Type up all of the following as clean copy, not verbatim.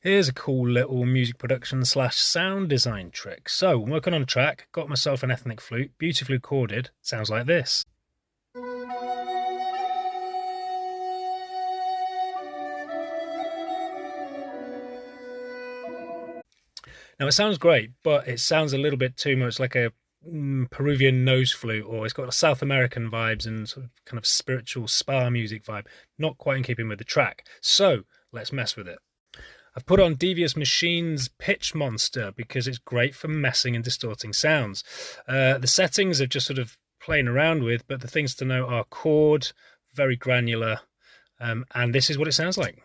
Here's a cool little music production slash sound design trick. So I'm working on a track, got myself an ethnic flute, beautifully recorded, sounds like this. Now it sounds great, but it sounds a little bit too much like a Peruvian nose flute, or it's got South American vibes and sort of kind of spiritual spa music vibe, not quite in keeping with the track. So let's mess with it. I've put on Devious Machine's Pitch Monster because it's great for messing and distorting sounds. The settings are just sort of playing around with, but the things to know are chord, very granular, and this is what it sounds like.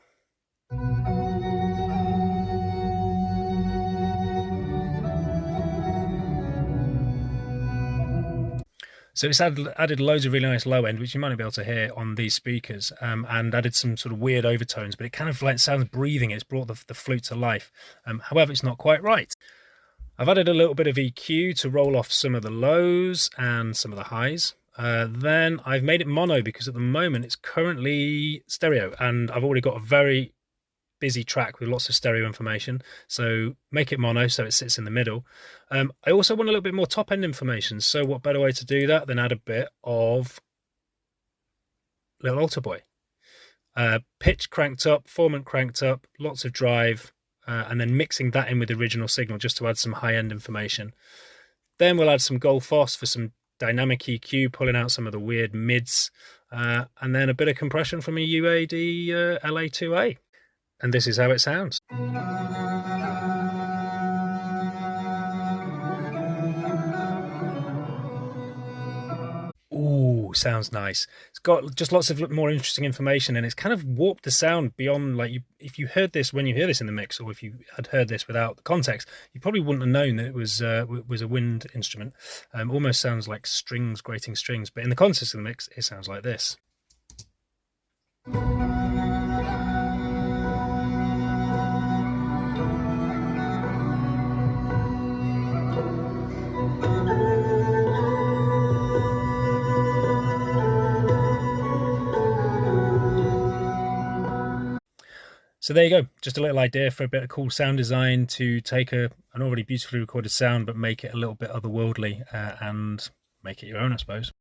So it's added loads of really nice low end, which you might not be able to hear on these speakers, and added some sort of weird overtones, but it kind of like sounds breathing. It's brought the flute to life. However, it's not quite right. I've added a little bit of EQ to roll off some of the lows and some of the highs. Then I've made it mono because at the moment it's currently stereo, and I've already got a very busy track with lots of stereo information, so make it mono so it sits in the middle. I also want a little bit more top end information, so what better way to do that than add a bit of little AlterBoy. Pitch cranked up, formant cranked up, lots of drive, and then mixing that in with the original signal just to add some high end information. Then we'll add some gold phos for some dynamic EQ, pulling out some of the weird mids, and then a bit of compression from a UAD LA2A. And this is how it sounds. Ooh, sounds nice. It's got just lots of more interesting information, and it's kind of warped the sound beyond, like, if you heard this when you hear this in the mix, or if you had heard this without the context, you probably wouldn't have known that it was a wind instrument. Almost sounds like strings, grating strings, but in the context of the mix, it sounds like this. So there you go, just a little idea for a bit of cool sound design to take an already beautifully recorded sound but make it a little bit otherworldly and make it your own, I suppose.